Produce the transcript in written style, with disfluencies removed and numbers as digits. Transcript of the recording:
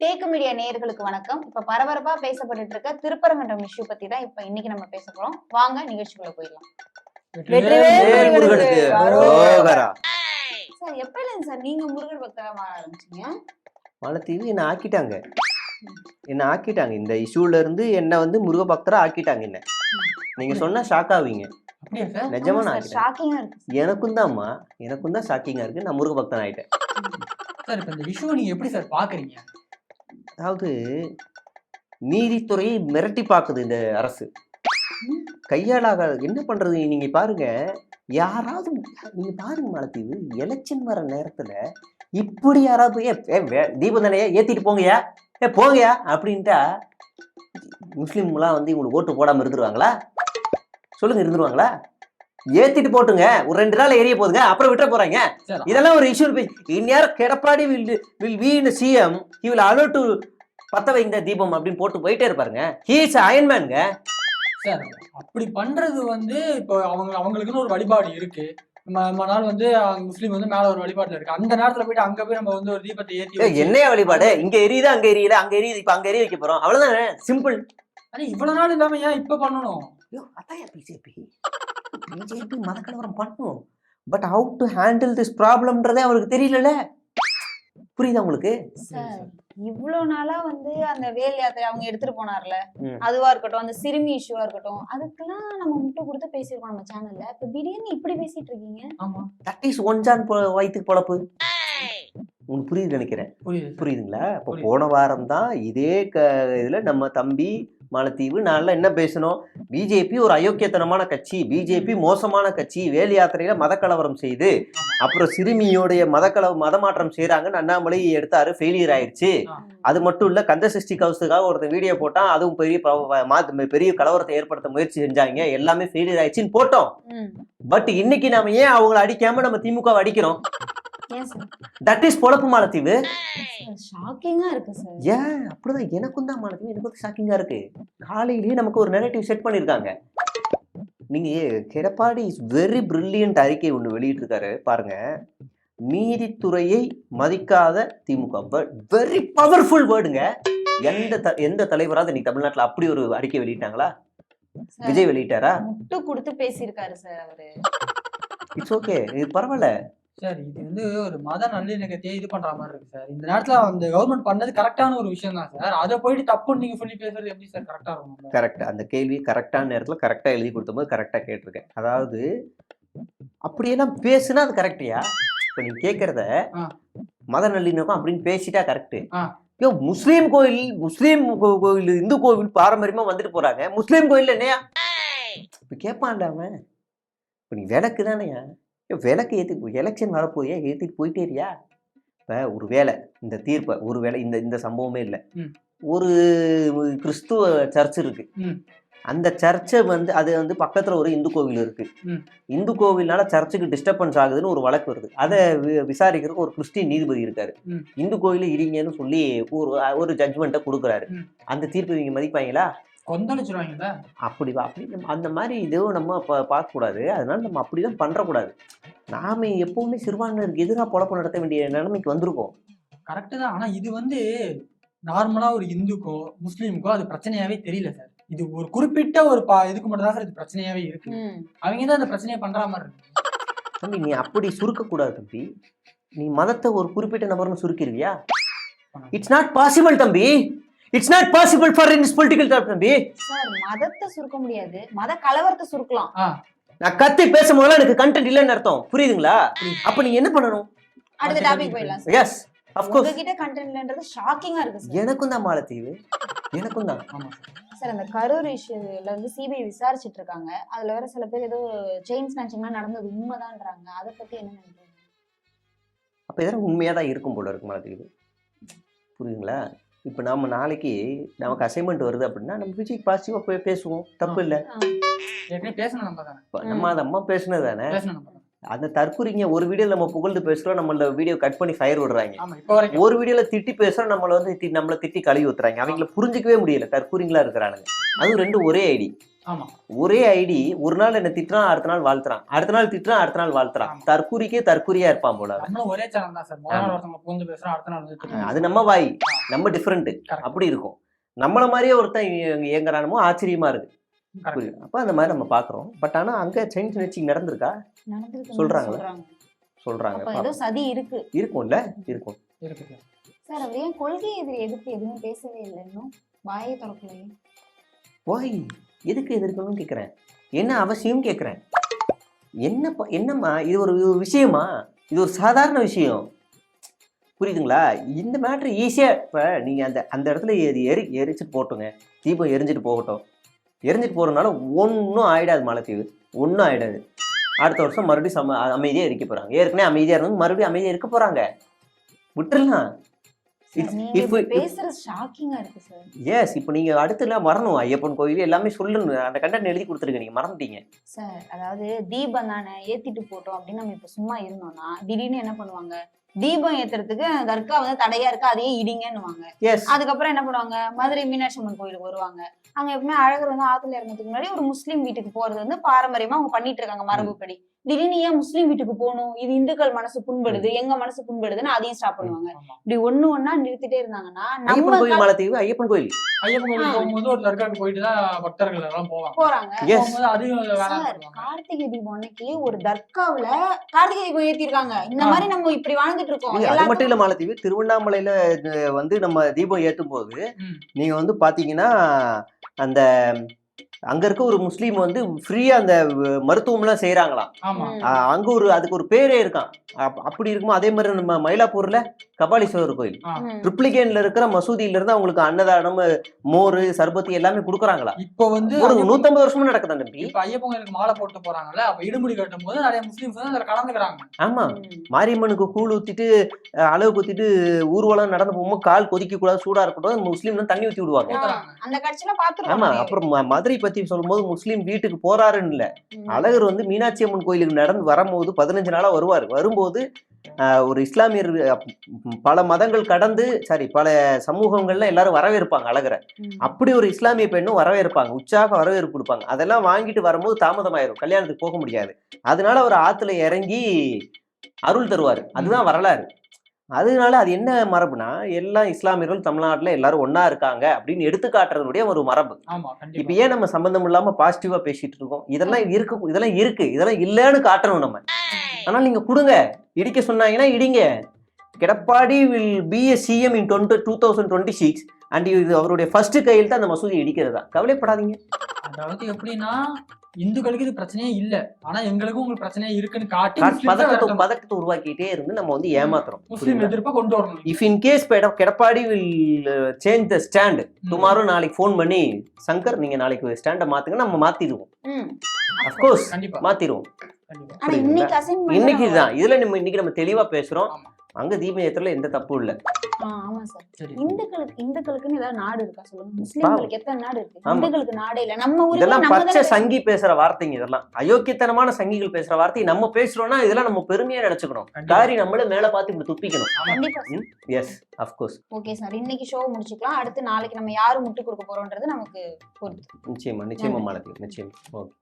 Take media நேயர்களுக்கு வணக்கம். இப்ப பரபரப்பா பேசப்பட்டுட்டு இருக்க திருப்பரங்குன்றம் இஷ்யூ பத்தி தான் இப்ப இன்னைக்கு நம்ம பேச போறோம். வாங்க நிகழ்ச்சிக்குள்ள போயிடலாம். வெற்றிவேல் முருகனுக்கு அரோகரா. சார் எப்பல சார் நீங்க முருகன் பக்தரா மாற ஆரம்பிச்சீங்க? மாலத்தீவு என்ன ஆக்கிட்டாங்க. இந்த இஷ்யூல இருந்து என்ன வந்து முருக பக்தரா ஆக்கிட்டாங்க. என்ன நீங்க சொன்னா ஷாக் ஆவீங்க. நிஜமா நான் ஷாக்கிங்கா இருக்கு. எனக்கும் தான் ஷாக்கிங்கா இருக்கு. நான் முருக பக்தன் ஆயிட்டேன். சார் இப்ப இந்த இஷ்யூ நீங்க எப்படி சார் பாக்குறீங்க? அதாவது நீதித்துறையை மிரட்டி பாக்குது இந்த அரசு. கையாளாக என்ன பண்றது நீங்க பாருங்க. யாராவது நீங்க பாருங்க மாலத்தீவு, எலெக்ஷன் வர நேரத்துல இப்படி யாராவது தீபந்தனையா ஏத்திட்டு போங்கயா போங்கயா அப்படின்ட்டா முஸ்லீம்லாம் வந்து இவங்களுக்கு ஓட்டு போடாம இருந்துருவாங்களா? சொல்லுங்க, இருந்துருவாங்களா? ஏத்திட்டு போட்டுங்க, ஒரு 2 நாள் எரிய போதுங்க, அப்புறம் விட்டுற போறாங்க. இதெல்லாம் ஒரு இஷ்யூ. இந்நேரம் Edappadi will be in CM, he will allow to பத்த வைங்க தீபம் அப்படின்னு போட்டு போயிட்டே இருப்பாருங்க. He is அயன்மேன்ங்க. சார் அப்படி பண்றது வந்து இப்போ அவங்களுக்குன்னு ஒரு வழிபாடு இருக்கு. நம்ம நாள் வந்து முஸ்லீம் வந்து மேல ஒரு வழிபாட்டுல இருக்கு. அந்த நேரத்துல போயிட்டு அங்க போய் நம்ம வந்து ஒரு தீபத்தை ஏத்தி என்னைய வழிபாடு? இங்க எரியுது, அங்க எரியல, அங்க எரியுது, இப்ப அங்க எரிய வைக்க போறோம், அவ்வளவுதானே, சிம்பிள். ஆனா இவ்வளவு நாள் இல்லாம ஏன் இப்ப பண்ணணும்? அதான் பிஜேபி மத கலவரம் பண்ணும். But how to handle this ப்ராப்ளம்ன்றதே அவருக்கு தெரியல. புரியுதா உங்களுக்கு? சார் இவ்வளவு நாளா வந்து அந்த வேல் யாத்திரை அவங்க எடுத்துட்டு போனார்ல, அதுவா இருக்கட்டும், அந்த சிறுமி இஷ்யூவா இருக்கட்டும், அதுக்கெல்லாம் நம்ம முட்டை கொடுத்து பேசிருக்கோம் நம்ம சேனல்ல. இப்ப திடீர்னு இப்படி பேசிட்டு இருக்கீங்க. ஆமா, தட் இஸ் ஒன்ஜான் வயிற்றுக்கு பொழப்பு. உங்களுக்கு புரியுது நினைக்கிறேன். புரியுதுங்களா? இப்போ போன வாரம் தான் இதே இதுல நம்ம தம்பி மாலத்தீவு நான்ல என்ன பேசணும், பிஜேபி ஒரு அயோக்கியத்தனமான கட்சி, பிஜேபி மோசமான கட்சி, வேல் யாத்திரையில மத கலவரம் செய்து அப்புறம் சிறுமியோடைய மதமாற்றம் செய்யறாங்கன்னு அண்ணாமலை எடுத்தாரு, ஃபெயிலியர் ஆயிடுச்சு. அது மட்டும் இல்ல, கந்த சஷ்டி கவசத்துக்காக ஒருத்தர் வீடியோ போட்டா அதுவும் பெரிய கலவரத்தை ஏற்படுத்த முயற்சி செஞ்சாங்க, எல்லாமே ஃபெயிலியர் ஆயிடுச்சுன்னு போட்டோம். பட் இன்னைக்கு நாம ஏன் அவங்களை அடிக்காம நம்ம திமுக அடிக்கிறோம்? தட் இஸ் பொழப்பு மாலத்தீவு. ஷாக்கிங்கா இருக்கு சார். ஏன் அப்படிதான் எனக்கும் தான் மாலத்தீவு, எனக்கு ஷாக்கிங்கா இருக்கு. காலையிலேயே நமக்கு ஒரு நெரேட்டிவ் செட் பண்ணிருக்காங்க. நீங்க எடப்பாடி இஸ் வெரி பிரில்லியன்ட் அறிக்கை ஒண்ணு வெளியிட்டிருக்காரு பாருங்க. நீதித்துறையை மதிக்காத திமுக, வெரி பவர்ஃபுல் வேர்டுங்க. எந்த தலைவராவது இன்னைக்கு தமிழ்நாட்டுல அப்படி ஒரு அறிக்கை வெளியிட்டாங்களா? விஜய் வெளியிட்டாரா? முட்டு கொடுத்து பேசியிருக்காரு சார் அவரு. இட்ஸ் ஓகே, இது பரவாயில்ல சார். இது வந்து ஒரு மத நல்லிணக்கத்தையே இது பண்ற மாதிரி இருக்கு சார். இந்த நேரத்துல அந்த கவர்மெண்ட் பண்ணது கரெக்டான ஒரு விஷயம் தான் சார். அதை போயிட்டு தப்புன்னு நீங்க சொல்லி பேசுறது எப்படி சார் கரெக்டா இருக்கும்? கரெக்ட். அந்த கேள்வி கரெக்டான நேரத்துல கரெக்டா எழுதி கொடுத்தபோது கரெக்டா கேட்டிருக்கேன். அதாவது அப்படியெல்லாம் பேசுனா அது கரெக்டியா? இப்ப நீ கேக்குறத மத நல்லிணக்கம் அப்படின்னு பேசிட்டா கரெக்ட். முஸ்லீம் கோயில் இந்து கோவில் பாரம்பரியமா வந்துட்டு போறாங்க, முஸ்லீம் கோயில் என்னையா இப்ப கேட்பான்ல அவன். இப்ப நீ விளக்கு தானேயா, விளக்கு ஏற்றி எலெக்ஷன் வரப்போயா, ஏற்றிட்டு போயிட்டேரியா? இப்போ ஒரு வேலை இந்த தீர்ப்பை, ஒரு வேலை இந்த சம்பவமே இல்லை, ஒரு கிறிஸ்துவ சர்ச் இருக்கு, அந்த சர்ச்சை வந்து அது வந்து பக்கத்துல ஒரு இந்து கோவில் இருக்கு, இந்து கோவில்னால சர்ச்சுக்கு டிஸ்டர்பன்ஸ் ஆகுதுன்னு ஒரு வழக்கு வருது. அதை விசாரிக்கிறதுக்கு ஒரு கிறிஸ்டின் நீதிபதி இருக்காரு. இந்து கோயில இருங்கன்னு சொல்லி ஒரு ஜட்ஜ்மெண்ட்டை கொடுக்குறாரு. அந்த தீர்ப்பு இவங்க மதிப்பாங்களா? அப்படி அந்த மாதிரி இதுவும் நம்ம பார்க்க கூடாது. அதனால நம்ம அப்படிதான் பண்றக்கூடாது. நாம எப்பவுமே சிறுபான்மையினருக்கு எதிராக பொழப்பு நடத்த வேண்டிய நிலைமைக்கு வந்திருக்கோம். கரெக்டு தான். ஆனா இது வந்து நார்மலா ஒரு இந்துக்கோ முஸ்லீமுக்கோ அது பிரச்சனையாவே தெரியல சார். இது ஒரு குறிப்பிட்ட ஒரு இதுக்கு மட்டும் தான் சார் இது பிரச்சனையாவே இருக்கு. அவங்க தான் அந்த பிரச்சனையை பண்ற மாதிரி இருக்கு. தம்பி நீ அப்படி சுருக்க கூடாது தம்பி. நீ மதத்தை ஒரு குறிப்பிட்ட நபர்னு சுருக்கிருவியா? இட்ஸ் நாட் பாசிபிள் தம்பி. It's not possible for in this political talk தம்பி. சார் மதத்தை சுருக்க முடியாது, மத கலவரத்தை சுருக்கலாம். நான் கத்தி பேசும்போது எனக்கு கண்டென்ட் இல்லைன்னு அர்த்தம், புரியுதுங்களா? அப்ப நீங்க என்ன பண்ணணும்? அடுத்த டாபிக் போயிடலாம் சார். Yes of course. உங்ககிட்ட கண்டென்ட் இல்லன்றது ஷாக்கிங்கா இருக்கு சார். எனக்கும் தான் மாலத்தீவு, எனக்கும் தான். சார் அந்த கரூர் இஷ்யூல வந்து சிபிஐ விசாரிச்சிட்டு இருக்காங்க. அதுல வேற சில பேர் ஏதோ செயின் ஸ்நாச்சிங்லாம் நடந்தது உண்மைதான்றாங்க. அதை பத்தி என்ன நினைக்கிறீங்க? அப்ப இதெல்லாம் உண்மையா தான் இருக்கும் போல இருக்கு மாலத்தீவு, புரியுதுங்களா? இப்போ நம்ம நாளைக்கு நமக்கு அசைன்மெண்ட் வருது அப்படின்னா நம்ம விஜய் பாசிட்டிவா போய் பேசுவோம், தப்பு இல்லை. பேசணும் நம்ம அது அம்மா பேசுனது தானே. அந்த தற்குறிங்க ஒரு வீடியோ நம்ம புகழ்ந்து பேசுறோம், நம்மள வீடியோ கட் பண்ணி ஃபயர் விடுறாங்க. ஆமா இப்ப வரைக்கும் ஒரு வீடியோல திட்டி பேசுறோம், நம்மள வந்து நம்மள திட்டி கழுவி ஊத்துறாங்க. அவங்கள புரிஞ்சிக்கவே முடியல, தற்குறிங்களா இருக்கிறானுங்க. அதுவும் ரெண்டும் ஒரே ஐடி. ஆமா ஒரே ஐடி. ஒரு நாள் என்ன திட்டுறான், அடுத்த நாள் வாழ்த்துறான், அடுத்த நாள் திட்டுறான், அடுத்த நாள் வாழ்த்துறான். தற்குறிக்கே தற்குறியா இருப்பான் போல. நம்மளும் ஒரே சேனல் தான் சார். முதல் நாள் ஒருத்தவங்க புகுந்து பேசுறோம், அடுத்த நாள் வந்து அது நம்ம வாய், நம்ம டிஃப்ரெண்ட் அப்படி இருக்கும். நம்மள மாதிரியே ஒருத்தன் இயங்குறானமோ ஆச்சரியமா இருக்கு. புரியுது. அப்ப அந்த மாதிரி நம்ம பாக்குறோம். பட் ஆனா அங்க சைன் ஸ்னேச்சிங் நடந்திருக்கா? சொல்றாங்களா? சொல்றாங்க. அப்ப ஏதோ சதி இருக்கு. இருக்கும்ல, இருக்கும். இருக்கு சார். சார் அவர் ஏன் கொள்கை எதிர்த்து எதுவும் பேசவே இல்லை, இன்னும் வாயை திறக்கலையே. வாய் எதுக்கு எதிர்க்கணும்னு கேக்குறேன். என்ன அவசியம் கேக்குறேன். என்னம்மா இது ஒரு விஷயமா? இது ஒரு சாதாரண விஷயம். புரியுதுங்களா? இந்த மேட்ரு ஈஸியா இப்ப நீங்க அந்த இடத்துல எரிச்சிட்டு போட்டுங்க, தீபம் எரிஞ்சிட்டு போகட்டும். எரிஞ்சிட்டு போறதுனால ஒன்றும் ஆயிடாது. மாலத்தீவு ஒன்றும் ஆயிடாது. அடுத்த வருஷம் மறுபடியும் அமைதியா இருக்க போறாங்க. ஏற்கனவே அமைதியா இருந்து மறுபடியும் அமைதியா இருக்க போறாங்க. விட்டுறலாம். பேசுறது ஷாக்கிங்கா இருக்கு சார். எஸ், இப்போ நீங்க அடுத்துல வரணும். ஐயப்பன் கோயில் எல்லாமே சொல்லணும். அந்த கண்டென்ட் எழுதி கொடுத்துருங்க, நீங்க மறந்துட்டீங்க சார். அதாவது தீபம் தானே ஏத்திட்டு போட்டோம் அப்படின்னு நம்ம இப்ப சும்மா இருந்தோம்னா திடீர்னு என்ன பண்ணுவாங்க, தீபம் ஏத்துறதுக்கு தர்கா வந்து தடையா இருக்கு, அதையே இடிங்கன்னுவாங்க. அதுக்கப்புறம் என்ன பண்ணுவாங்க, மதுரை மீனாட்சி அம்மன் கோயிலுக்கு வருவாங்க. அங்க எப்பவுமே அழகர் வந்து ஆத்துல இறங்கிறதுக்கு முன்னாடி ஒரு முஸ்லீம் வீட்டுக்கு போறது வந்து பாரம்பரியமா அவங்க பண்ணிட்டு இருக்காங்க மரபுப்படி. திடீர்னு ஏன் முஸ்லீம் வீட்டுக்கு போகணும், இது இந்துக்கள் மனசு புண்படுது, எங்க மனசு புண்படுதுன்னு அதையும் ஸ்டாப் பண்ணுவாங்க. இப்படி ஒண்ணா நிறுத்திட்டே இருந்தாங்கன்னா ஐயப்பன் கோயில் மாலத்தீவு ஐயப்பன் கோயில் போகும்போது ஒரு தர்காவுக்கு போயிட்டு தான் பக்தர்கள் எல்லாம் போறாங்க. கார்த்திகை தீபம் அன்னைக்கு ஒரு தர்காவுல கார்த்திகை தீபம் ஏத்திருக்காங்க. இந்த மாதிரி நம்ம இப்படி வாழ்ந்துட்டு இருக்கோம். அது மட்டும் இல்ல மாலத்தீவு, திருவண்ணாமலையில வந்து நம்ம தீபம் ஏத்தும் போது நீங்க வந்து பாத்தீங்கன்னா அந்த அங்க இருக்க ஒரு முஸ்லீம் வந்து ஃப்ரீயா அந்த மருத்துவம் எல்லாம் செய்யறாங்களாம். அங்க அதுக்கு ஒரு பேரே இருக்கான். அப்படி இருக்குமோ அதே மாதிரி நம்ம மயிலாப்பூர்ல கபாலீஸ்வரர் கோயில் ட்ரிப்ளிகேன்ல இருக்கிற மசூதியில இருந்து அவங்களுக்கு அன்னதானம், மோர், சர்பத்தி எல்லாமே கொடுக்குறாங்களா. இப்ப வந்து ஒரு 150 வருஷமா நடக்குது தம்பி. இப்ப ஐயப்பன் கோயிலுக்கு மாலை போட்டு போறாங்கல்ல, அப்ப இடுமுடி கட்டும் போது நிறைய முஸ்லீம்ஸ் வந்து அதுல கலந்துக்கிறாங்க. ஆமா, மாரியம்மனுக்கு கூழ் ஊத்திட்டு அளவு குத்திட்டு ஊர்வலம் நடந்து போகும்போது கால் கொதிக்க கூடாது, சூடா இருக்கக்கூடாது, முஸ்லீம் தண்ணி ஊத்தி விடுவாங்க. அந்த காட்சியெல்லாம் பாத்துருக்கோம். ஆமா, அப்புறம் மதுரை பத்தி சொல்லும் போது முஸ்லீம் வீட்டுக்கு போறாருன்னு இல்ல, அழகர் வந்து மீனாட்சி அம்மன் கோயிலுக்கு நடந்து வரும்போது 15 நாளா வரும்போது ஒரு இஸ்லாமியர் பல மதங்கள் கடந்து பல சமூகங்கள்ல எல்லாரும் வரவேற்பாங்க அழகரை. அப்படி ஒரு இஸ்லாமிய பெண்ணும் வரவேற்பாங்க, உற்சாக வரவேற்பு கொடுப்பாங்க. அதெல்லாம் வாங்கிட்டு வரும்போது தாமதமாயிரும், கல்யாணத்துக்கு போக முடியாது. அதனால அவர் ஆத்துல இறங்கி அருள் தருவாரு. அதுதான் வரலாறு. அதனால அது என்ன மரபுனா, எல்லாம் இஸ்லாமியர்கள் தமிழ்நாட்டுல எல்லாரும் ஒன்னா இருக்காங்க அப்படின்னு எடுத்துக்காட்டுறதுடைய ஒரு மரபு. இப்ப ஏன் நம்ம சம்பந்தம் இல்லாம பாசிட்டிவா பேசிட்டு இருக்கோம்? இதெல்லாம் இருக்கு, இதெல்லாம் இல்லன்னு காட்டணும் நம்ம. ஆனா நீங்க கொடுங்க, இடிக்க சொன்னாங்கன்னா இடிங்க. Edappadi will be a CM in 2026 and இது அவருடைய ஃபர்ஸ்ட் கையில் தான் அந்த மசூதி இடிக்கிறதா. கவலைப்படாதீங்க. அதாவது எப்படின்னா இந்துக்களுக்கு இது பிரச்சனையே இல்ல, ஆனா எங்களுக்கும் உங்களுக்கு பிரச்சனையே இருக்குன்னு காட்டி பதட்டத்தை உருவாக்கிட்டே இருந்து நம்ம வந்து ஏமாத்துறோம். முஸ்லீம் எதிர்ப்பா கொண்டு வரணும். If in case Edappadi will change the stand tomorrow, நாளைக்கு ஃபோன் பண்ணி சங்கர் நீங்க நாளைக்கு ஸ்டாண்டை மாத்துங்க, நம்ம மாத்திடுவோம். அஃப்கோர்ஸ் மாத்திடுவோம். இன்னைக்கு தான் இதுல இன்னைக்கு நம்ம தெளிவா பேசுறோம். அங்க தீபம் ஏத்துறதுல எந்த தப்பும் இல்ல. ஆமா சார். இந்துக்களுக்குன்னு ஏதாவது நாடு இருக்கா சொல்லுங்க? முஸ்லிம்களுக்கு எத்தனை நாடு இருக்கு? இந்துக்களுக்கு நாடே இல்ல. நம்ம ஊர்ல இதெல்லாம் பச்சை சங்கி பேசுற வார்த்தைங்க. இதெல்லாம் அயோக்கியத்தனமான சங்கிகள் பேசுற வார்த்தை. நம்ம பேசுறோம்னா இதெல்லாம் நம்ம பெருமையா நினைச்சுக்கணும். காரி நம்மள மேல பார்த்து இப்படி துப்பிக்கணும். கண்டிப்பா. Yes, of course. Okay sir, இன்னைக்கு ஷோ முடிச்சுக்கலாம். அடுத்து நாளைக்கு நம்ம யாரு முட்டு கொடுக்க போறோம்ன்றது நமக்கு பொறுத்து. நிச்சயமா மாலதி, நிச்சயமா. ஓகே.